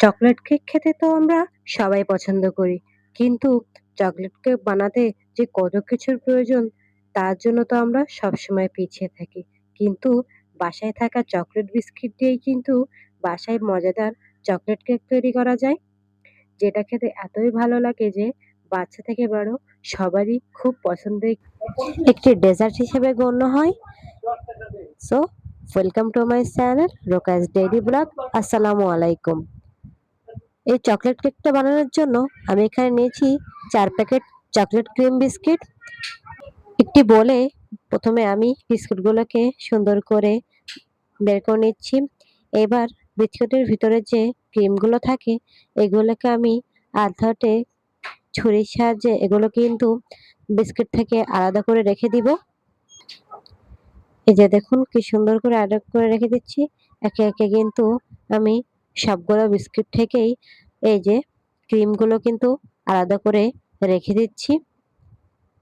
Chocolate cake খেতে তো আমরা সবাই পছন্দ করি। কিন্তু চকলেট কেক বানাতে যে কত কিছুর প্রয়োজন তার জন্য তো আমরা সবসময় পিছিয়ে থাকি। কিন্তু বাসায় থাকা চকলেট বিস্কিট দিয়েই কিন্তু বাসায় মজাদার চকলেট কেক তৈরি করা যায়। যেটা খেতে এতই ভালো লাগে যে বাচ্চা থেকে বড় সবারই খুব পছন্দের একটি ডেজার্ট হিসেবে গণ্য হয়। So welcome to my channel রোকাস ডেইলি ব্লগ। আসসালামু আলাইকুম। এই চকলেট কেকটা বানানোর জন্য আমি এখানে নিয়েছি ৪ প্যাকেট চকলেট ক্রিম বিস্কিট। একটি বোলে প্রথমে আমি বিস্কুটগুলোকে সুন্দর করে বের করে নিচ্ছি। এবার বিস্কুটের ভিতরে যে ক্রিমগুলো থাকে এগুলোকে আমি আধা ছুরির সাহায্যে এগুলো কিন্তু বিস্কিট থেকে আলাদা করে রেখে দিব। এই যে দেখুন কি সুন্দর করে আলাদা করে রেখে দিচ্ছি। একে একে কিন্তু আমি সবগুলো বিস্কিট থেকেই এই যে ক্রিমগুলো কিন্তু আলাদা করে রেখে দিচ্ছি।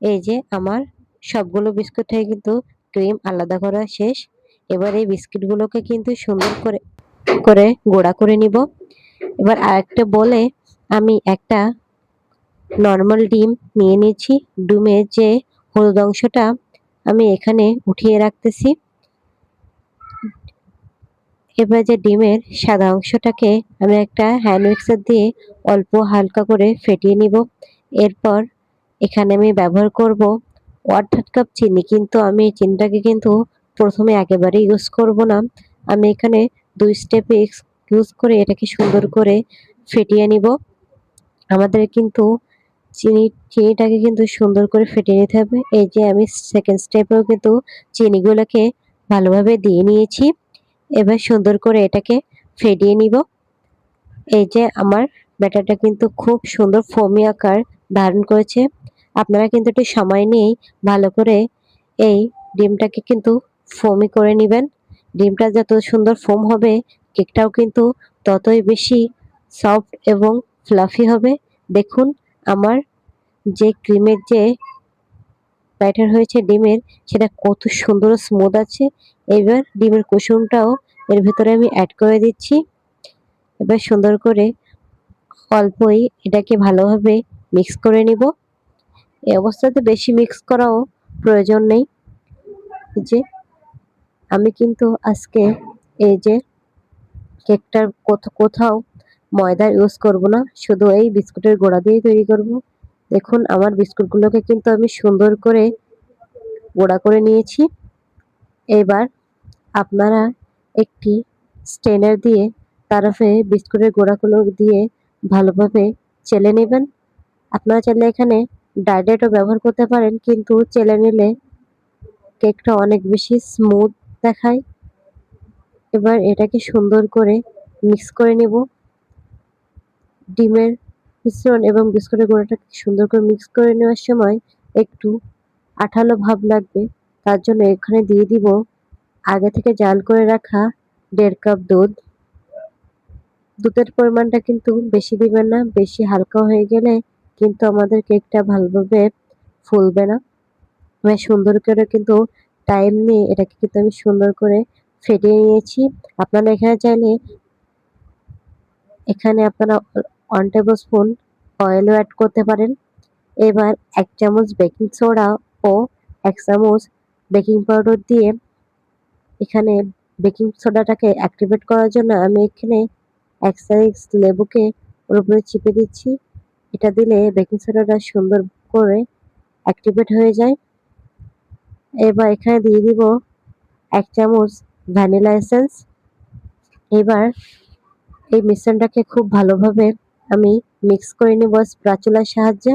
এই যে আমার সবগুলো বিস্কুট থেকে কিন্তু ক্রিম আলাদা করা শেষ। এবার এই বিস্কিটগুলোকে কিন্তু সুন্দর করে করে গুঁড়া করে নিব। এবার আরেকটা বলে আমি একটা নরমাল ডিম নিয়ে নিয়েছি। ডিমের যে হলুদ অংশটা আমি এখানে উঠিয়ে রাখতেছি। এবার যে ডিমের সাদা অংশটাকে আমি একটা হ্যান্ড মিক্সার দিয়ে অল্প হালকা করে ফেটিয়ে নিব। এরপর এখানে আমি ব্যবহার করব 1/3 কাপ চিনি। কিন্তু আমি এই চিনিটাকে কিন্তু প্রথমে একেবারে ইউজ করব না। আমি এখানে 2 স্টেপে ইউজ করে এটাকে সুন্দর করে ফেটিয়ে নিব। আমাদের কিন্তু চিনিটাকে কিন্তু সুন্দর করে ফেটিয়ে নিতে হবে। এই যে আমি সেকেন্ড স্টেপেও কিন্তু চিনিগুলোকে ভালোভাবে দিয়ে নিয়েছি। এবার সুন্দর করে এটাকে ফেটিয়ে নিব। এই যে আমার ব্যাটারটা কিন্তু খুব সুন্দর ফোমি আকার ধারণ করেছে। আপনারা কিন্তু একটু সময় নিয়েই ভালো করে এই ডিমটাকে কিন্তু ফোমি করে নিবেন। ডিমটা যত সুন্দর ফোম হবে কেকটাও কিন্তু ততই বেশি সফট এবং ফ্লাফি হবে। দেখুন আমার যে ক্রিমের যে ব্যাটার হয়েছে ডিমের সেটা কত সুন্দর স্মুথ আছে। এবার ডিমের কুসুমটাও এর ভেতরে আমি অ্যাড করে দিচ্ছি। এবার সুন্দর করে অল্পই এটাকে ভালোভাবে মিক্স করে নিব। এই অবস্থাতে বেশি মিক্স করাও প্রয়োজন নেই। এই যে আমি কিন্তু আজকে এই যে কেকটার কোথাও ময়দা ইউজ করব না, শুধু এই বিস্কুটের গুঁড়া দিয়েই তৈরি করব। দেখুন আমার বিস্কুটগুলোকে কিন্তু আমি সুন্দর করে গুঁড়া করে নিয়েছি। এবার আপনারা একটি স্ট্রেনার দিয়ে তারফে বিস্কুটের গুঁড়াগুলো দিয়ে ভালোভাবে চেলে নেবেন। আপনারা চাইলে এখানে ডাইরেক্টও ব্যবহার করতে পারেন, কিন্তু চেলে নিলে কেকটা অনেক বেশি স্মুথ দেখায়। এবার এটাকে সুন্দর করে মিক্স করে নেব। ডিমের মিশ্রণ এবং বিস্কুটের গুঁড়াটাকে সুন্দর করে মিক্স করে নেওয়ার সময় একটু আঠালো ভাব লাগবে। তার জন্য এখানে দিয়ে দিব আগে থেকে জাল করে রাখা 1.5 কাপ দুধ। দুধের পরিমাণটা কিন্তু বেশি দিবেন না, বেশি হালকা হয়ে গেলে কিন্তু আমাদের কেকটা ভালোভাবে ফুলবে না। আমি সুন্দর করে কিন্তু টাইম নিয়ে এটাকে কিন্তু আমি সুন্দর করে ফেটিয়ে নিয়েছি। আপনারা এখানে আপনারা 1 টেবিল স্পুন অয়েলও অ্যাড করতে পারেন। এবার 1 চামচ বেকিং সোডা ও 1 চামচ বেকিং পাউডার দিয়ে এখানে বেকিং সোডাটাকে অ্যাক্টিভেট করার জন্য আমি এখানে 1 সাইজ লেবুকে ওর উপরে চিপে দিচ্ছি। এটা দিলে বেকিং সোডাটা সুন্দর করে অ্যাক্টিভেট হয়ে যায়। এবার এখানে দিয়ে দিব 1 চামচ ভ্যানিলা এসেন্স। এবার এই মিশ্রণটাকে খুব ভালোভাবে আমি মিক্স করে নিব স্প্যাচুলার সাহায্যে।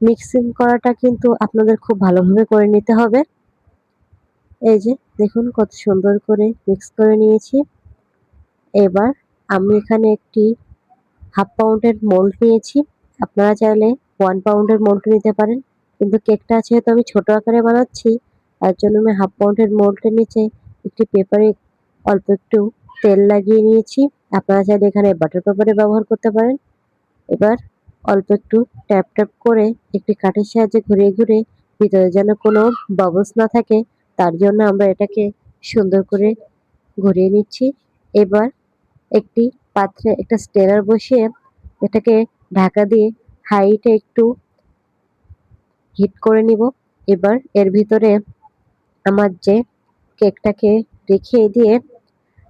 মিক্সিং করাটা কিন্তু আপনাদের খুব ভালোভাবে করে নিতে হবে। এই যে দেখুন কত সুন্দর করে মিক্স করে নিয়েছি। এবার আমি এখানে একটি 1/2 পাউন্ডের মোল্ড নিয়েছি। আপনারা চাইলে 1 পাউন্ডের মোল্ড নিতে পারেন। কিন্তু কেকটা যেহেতু আমি ছোট আকারে বানাচ্ছি তার জন্য আমি 1/2 পাউন্ডের মোল্ডের নিচে একটি পেপারে অল্প একটু তেল লাগিয়ে নিয়েছি। আপনারা চাইলে এখানে বাটার পেপারে ব্যবহার করতে পারেন। এবার অল্প একটু ট্যাপ করে একটি কাঠির সাহায্যে ঘুরিয়ে ঘুরিয়ে ভিতরে যেন কোনো বাবলস না থাকে তার জন্য আমরা এটাকে সুন্দর করে ঘুরিয়ে নিচ্ছি। এবার একটি পাত্রে একটা স্টেনার বসিয়ে এটাকে ঢাকা দিয়ে হাইটে একটু হিট করে নিব। এবার এর ভিতরে আমার যে কেকটাকে রেখে দিয়ে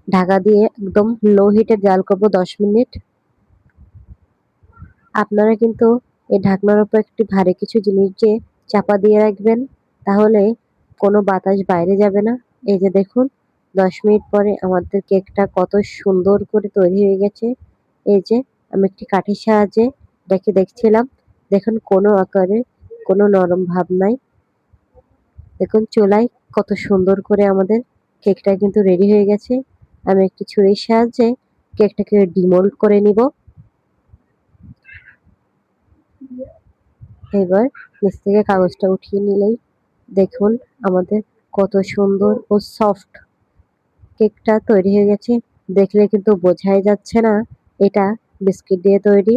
ঢাকা দিয়ে একদম লো হিটে জাল করব 10 মিনিট। আপনারা কিন্তু এই ঢাকনার উপর একটি ভারী কিছু জিনিস দিয়ে চাপা দিয়ে রাখবেন, তাহলে কোনো বাতাস বাইরে যাবে না। এই যে দেখুন, 10 মিনিট পরে আমাদের কেকটা কত সুন্দর করে তৈরি হয়ে গেছে। এই যে আমি একটি কাঠির সাহায্যে দেখছিলাম, দেখুন কোনো আকারে কোনো নরম ভাব নাই। দেখুন চুলায় কত সুন্দর করে আমাদের কেকটা কিন্তু রেডি হয়ে গেছে। আমি একটি ছুরির সাহায্যে কেকটাকে ডিমোল্ড করে নিব। এবার নিচ থেকে কাগজটা উঠিয়ে নিলেই দেখুন আমাদের কত সুন্দর ও সফট কেকটা তৈরি হয়ে গেছে। দেখলে কিন্তু বোঝাই যাচ্ছে না এটা বিস্কিট দিয়ে তৈরি।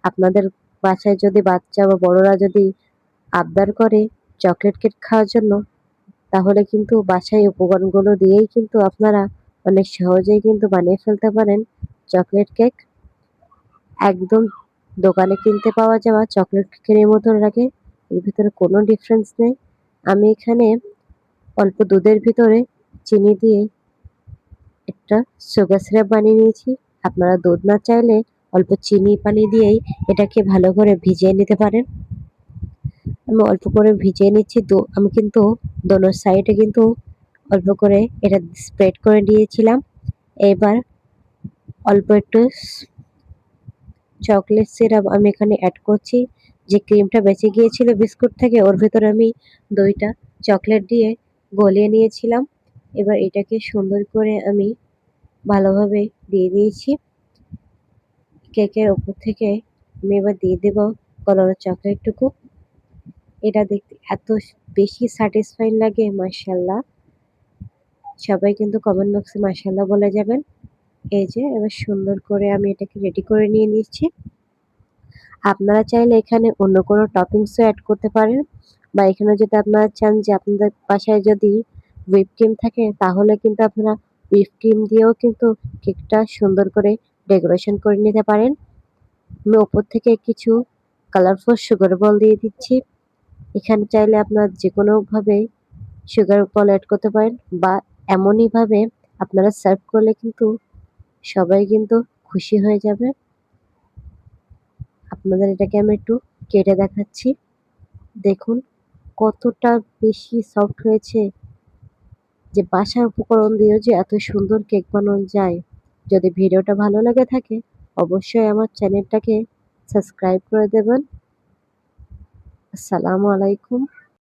আপনাদের বাসায় যদি বাচ্চা বা বড়রা যদি আবদার করে চকলেট কেক খাওয়ার জন্য, তাহলে কিন্তু বাসায় উপকরণগুলো দিয়েই কিন্তু আপনারা অনেক সহজেই কিন্তু বানিয়ে ফেলতে পারেন চকলেট কেক। একদম দোকানে কিনতে পাওয়া যাওয়া চকলেট কেকের মতন লাগে, এর ভিতরে কোনো ডিফারেন্স নেই। আমি এখানে অল্প দুধের ভিতরে চিনি দিয়ে একটা সুগার সিরাপ বানিয়ে নিয়েছি। আপনারা দুধ না চাইলে অল্প চিনি পানি দিয়েই এটাকে ভালো করে ভিজিয়ে নিতে পারেন। আমি অল্প করে ভিজিয়ে নিচ্ছি। আমি কিন্তু দোনো সাইডে কিন্তু অল্প করে এটা স্প্রেড করে দিয়েছিলাম। এবার অল্প একটু চকলেট সিরাপ আমি এখানে অ্যাড করছি। যে ক্রিমটা বেঁচে গিয়েছিল বিস্কুট থেকে, ওর ভেতরে আমি 2টা চকলেট দিয়ে গলিয়ে নিয়েছিলাম। এবার এটাকে সুন্দর করে আমি ভালোভাবে দিয়ে দিয়েছি। কেকের ওপর থেকে আমি এবার দিয়ে দেব গলানো চকলেটটুকু। এটা দেখতে এত বেশি স্যাটিসফাইং লাগে, মাশাআল্লাহ। সবাই কিন্তু কমেন্ট বক্সে মাশাআল্লাহ বলে যাবেন। এই যে এবার সুন্দর করে আমি এটাকে রেডি করে নিয়ে নিচ্ছি। আপনারা চাইলে এখানে অন্য কোনো টপিংসও অ্যাড করতে পারেন, বা এখানে যদি আপনারা চান যে আপনাদের বাসায় যদি হুইপ ক্রিম থাকে, তাহলে কিন্তু আপনারা হুইপ ক্রিম দিয়েও কিন্তু কেকটা সুন্দর করে ডেকোরেশন করে নিতে পারেন। আমি ওপর থেকে কিছু কালারফুল সুগার বল দিয়ে দিচ্ছি। এখানে চাইলে আপনারা যেকোনোভাবে সুগার বল অ্যাড করতে পারেন, বা এমনইভাবে আপনারা সার্ভ করলে কিন্তু সবাই কিন্তু খুশি হয়ে যাবে। আপনাদের এটাকে আমি একটু কেটে দেখাচ্ছি। দেখুন কতটা বেশি সফট হয়েছে, যে বাসার উপকরণ দিয়েও যে এত সুন্দর কেক বানানো যায়। যদি ভিডিওটা ভালো লেগে থাকে, অবশ্যই আমার চ্যানেলটাকে সাবস্ক্রাইব করে দেবেন। আসসালামু আলাইকুম।